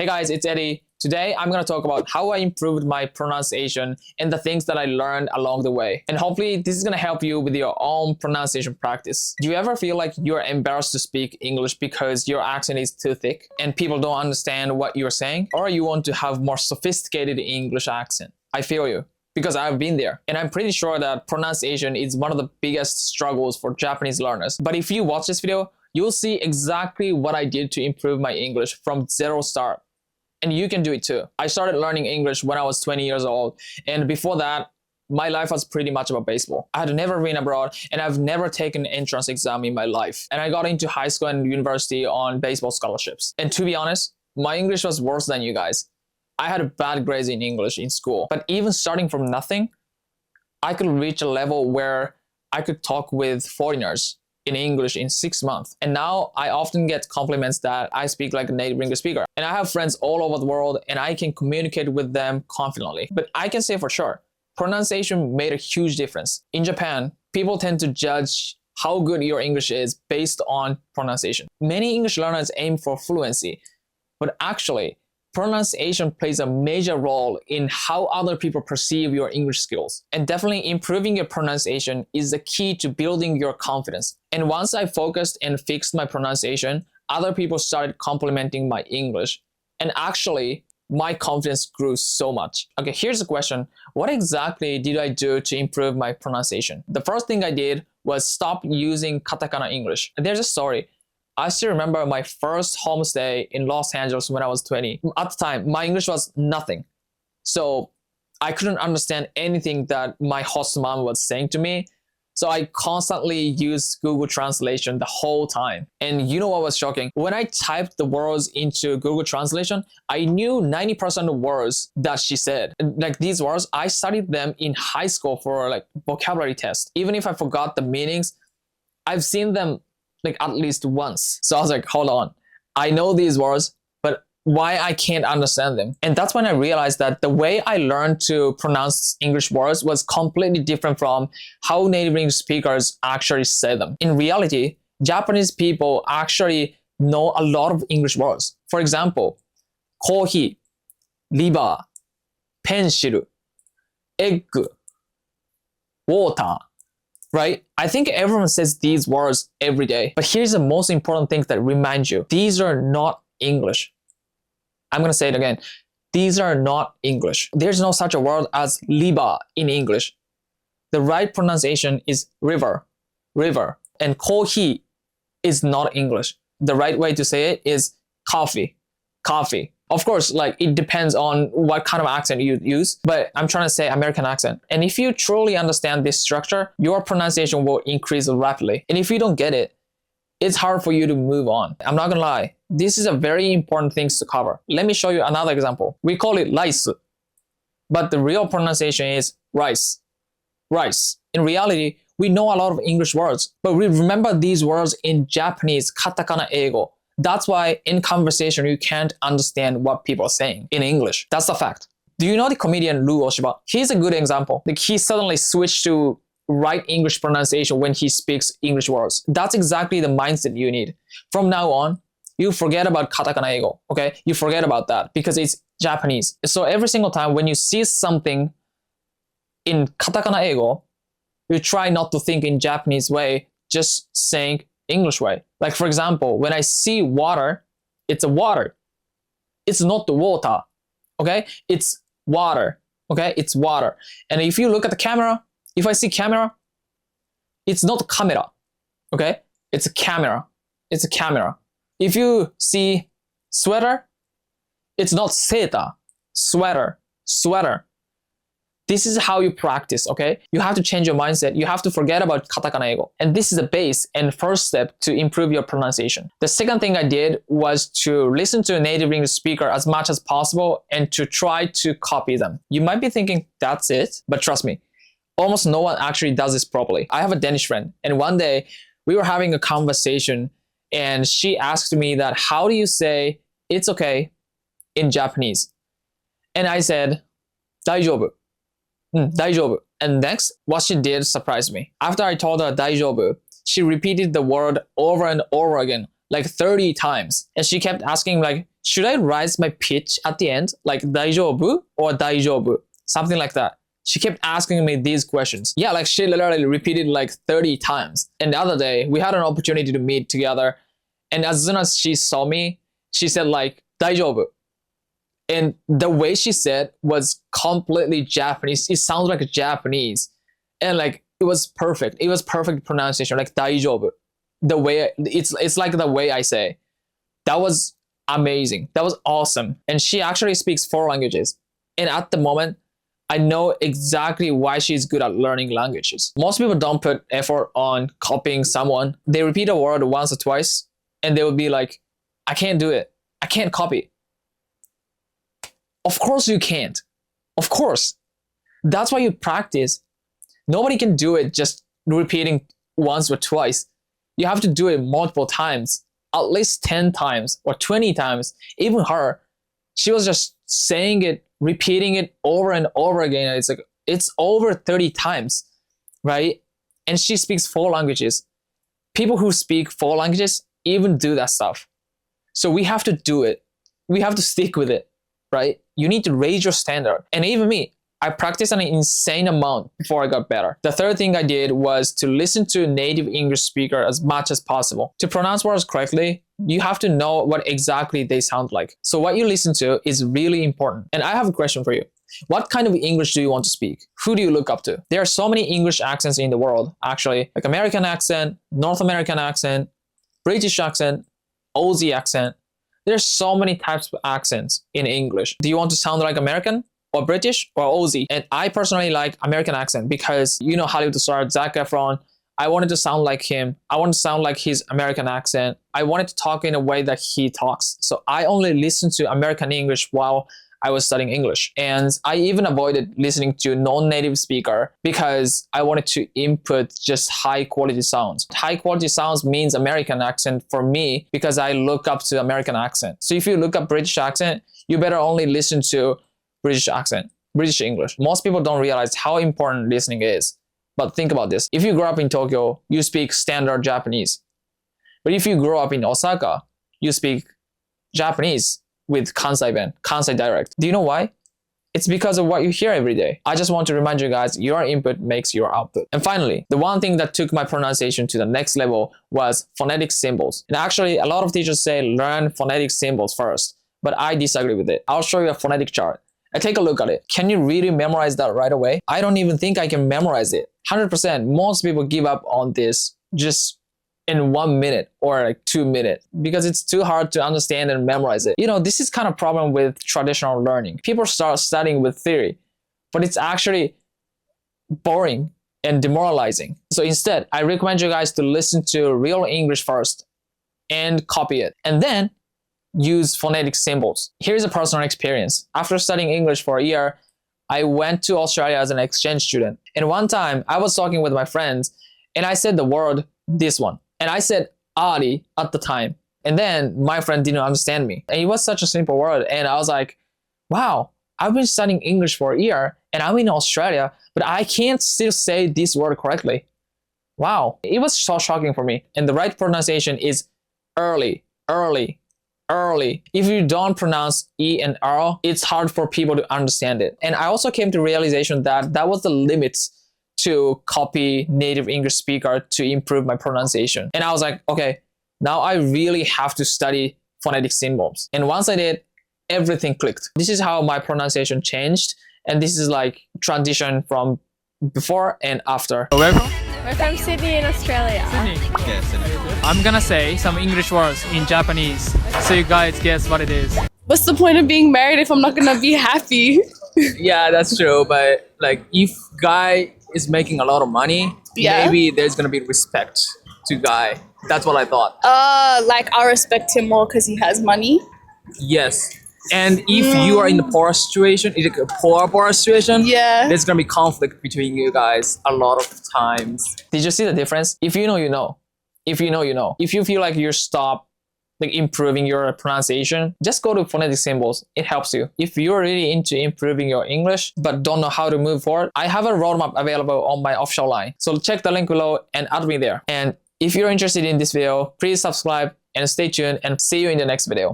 Hey guys, it's Eddie. Today I'm going to talk about how I improved my pronunciation and the things that I learned along the way. And hopefully this is going to help you with your own pronunciation practice. Do you ever feel like you're embarrassed to speak English because your accent is too thick and people don't understand what you're saying? Or you want to have more sophisticated English accent? I feel you, because I've been there. And I'm pretty sure that pronunciation is one of the biggest struggles for Japanese learners. But if you watch this video, you'll see exactly what I did to improve my English from zero start. And you can do it too. I started learning English when I was 20 years old. And before that, my life was pretty much about baseball. I had never been abroad and I've never taken an entrance exam in my life. And I got into high school and university on baseball scholarships. And to be honest, my English was worse than you guys. I had bad grades in English in school. But even starting from nothing, I could reach a level where I could talk with foreigners in English in 6 months. And now I often get compliments that I speak like a native English speaker. And I have friends all over the world and I can communicate with them confidently. But I can say for sure, pronunciation made a huge difference. In Japan, people tend to judge how good your English is based on pronunciation. Many English learners aim for fluency, but actually, pronunciation plays a major role in how other people perceive your English skills. And definitely improving your pronunciation is the key to building your confidence. And once I focused and fixed my pronunciation, other people started complimenting my English. And actually, my confidence grew so much. Okay, here's the question. What exactly did I do to improve my pronunciation? The first thing I did was stop using Katakana English. There's a story. I still remember my first homestay in Los Angeles when I was 20. At the time, my English was nothing. So I couldn't understand anything that my host mom was saying to me. So I constantly used Google Translation the whole time. And you know what was shocking? When I typed the words into Google Translation, I knew 90% of words that she said. Like these words, I studied them in high school for like vocabulary test. Even if I forgot the meanings, I've seen them like at least once. So I was like, hold on, I know these words, but why I can't understand them? And that's when I realized that the way I learned to pronounce English words was completely different from how native English speakers actually say them. In reality, Japanese people actually know a lot of English words. For example, coffee, liver, pencil, egg, water. Right? I think everyone says these words every day. But here's the most important thing that reminds you. These are not English. I'm going to say it again. These are not English. There's no such a word as liver in English. The right pronunciation is river, river. And coffee is not English. The right way to say it is coffee, coffee. Of course, like it depends on what kind of accent you use, but I'm trying to say American accent. And if you truly understand this structure, your pronunciation will increase rapidly. And if you don't get it, it's hard for you to move on. I'm not gonna lie. This is a very important thing to cover. Let me show you another example. We call it rice, but the real pronunciation is rice, rice. In reality, we know a lot of English words, but we remember these words in Japanese, Katakana Eigo. That's why in conversation, you can't understand what people are saying in English. That's a fact. Do you know the comedian Ru Oshiba? He's a good example. Like he suddenly switched to right English pronunciation when he speaks English words. That's exactly the mindset you need. From now on, you forget about Katakana Eigo, okay? You forget about that because it's Japanese. So every single time when you see something in Katakana Eigo, you try not to think in Japanese way, just saying English way. Like for example, when I see water, it's a water. It's not the water, okay? It's water, okay? It's water. And if you look at the camera, if I see camera, it's not camera, okay? It's a camera. It's a camera. If you see sweater, it's not seta, sweater, sweater. This is how you practice, okay? You have to change your mindset. You have to forget about Katakana Eigo. And this is the base and first step to improve your pronunciation. The second thing I did was to listen to a native English speaker as much as possible and to try to copy them. You might be thinking, that's it? But trust me, almost no one actually does this properly. I have a Danish friend, and one day we were having a conversation and she asked me that, how do you say it's okay in Japanese? And I said, 大丈夫. 大丈夫. And next, what she did surprised me. After I told her 大丈夫, she repeated the word over and over again, like 30 times. And she kept asking like, should I raise my pitch at the end? Like 大丈夫 or 大丈夫? Something like that. She kept asking me these questions. Yeah, like she literally repeated like 30 times. And the other day, we had an opportunity to meet together. And as soon as she saw me, she said like, 大丈夫. And the way she said was completely Japanese. It sounds like Japanese. And like, it was perfect. It was perfect pronunciation, like 大丈夫. The way, it's like the way I say. That was amazing. That was awesome. And she actually speaks 4 languages. And at the moment, I know exactly why she's good at learning languages. Most people don't put effort on copying someone. They repeat a word once or twice, and they will be like, I can't do it. I can't copy. Of course you can't. Of course. That's why you practice. Nobody can do it just repeating once or twice. You have to do it multiple times, at least 10 times or 20 times. Even her, she was just saying it, repeating it over and over again. It's like, it's over 30 times, right? And she speaks 4 languages. People who speak 4 languages even do that stuff. So we have to do it. We have to stick with it, right? You need to raise your standard. And even me, I practiced an insane amount before I got better. The third thing I did was to listen to a native English speaker as much as possible. To pronounce words correctly, you have to know what exactly they sound like. So what you listen to is really important. And I have a question for you. What kind of English do you want to speak? Who do you look up to? There are so many English accents in the world, actually, like American accent, North American accent, British accent, Aussie accent. There's so many types of accents in English. Do you want to sound like American or British or Aussie? And I personally like American accent because, you know, Hollywood star Zac Efron, I wanted to sound like him. I wanted to sound like his American accent. I wanted to talk in a way that he talks. So I only listened to American English while I was studying English. And I even avoided listening to non-native speaker because I wanted to input just high quality sounds. High quality sounds means American accent for me because I look up to American accent. So if you look up British accent, you better only listen to British accent, British English. Most people don't realize how important listening is. But think about this. If you grow up in Tokyo, you speak standard Japanese. But if you grow up in Osaka, you speak Japanese with Kansai Ben, Kansai dialect. Do you know why? It's because of what you hear every day. I just want to remind you guys, your input makes your output. And finally, the one thing that took my pronunciation to the next level was phonetic symbols. And actually, a lot of teachers say learn phonetic symbols first, but I disagree with it. I'll show you a phonetic chart. And take a look at it. Can you really memorize that right away? I don't even think I can memorize it. 100%. Most people give up on this just in 1 minute or like 2 minutes because it's too hard to understand and memorize it. You know, this is kind of problem with traditional learning. People start studying with theory, but it's actually boring and demoralizing. So instead, I recommend you guys to listen to real English first and copy it. And then use phonetic symbols. Here's a personal experience. After studying English for a year, I went to Australia as an exchange student. And one time I was talking with my friends and I said the word, this one. And I said Ari at the time. And then my friend didn't understand me. And it was such a simple word. And I was like, wow, I've been studying English for a year and I'm in Australia, but I can't still say this word correctly. Wow. It was so shocking for me. And the right pronunciation is early, early. Early. If you don't pronounce E and R, it's hard for people to understand it. And I also came to realization that that was the limits to copy native English speaker to improve my pronunciation. And I was like, okay, now I really have to study phonetic symbols. And once I did, everything clicked. This is how my pronunciation changed. And this is like transition from before and after. Where from? We're from Sydney in Australia. Sydney. Okay, Sydney. I'm gonna say some English words in Japanese so you guys guess what it is. What's the point of being married if I'm not gonna be happy? Yeah, that's true. But like, if guy is making a lot of money, Yeah. maybe there's gonna be respect to guy. That's what I thought. Like I'll respect him more because he has money. Yes. And if you are in the poor situation, in a poor situation, Yeah. there's gonna be conflict between you guys a lot of times. Did you see the difference? If you know, you know. If you know, you know. If you feel like you're stopped like improving your pronunciation, just go to phonetic symbols. It helps you. If you're really into improving your English but don't know how to move forward, I have a roadmap available on my official line. So check the link below and add me there. And if you're interested in this video, please subscribe and stay tuned and see you in the next video.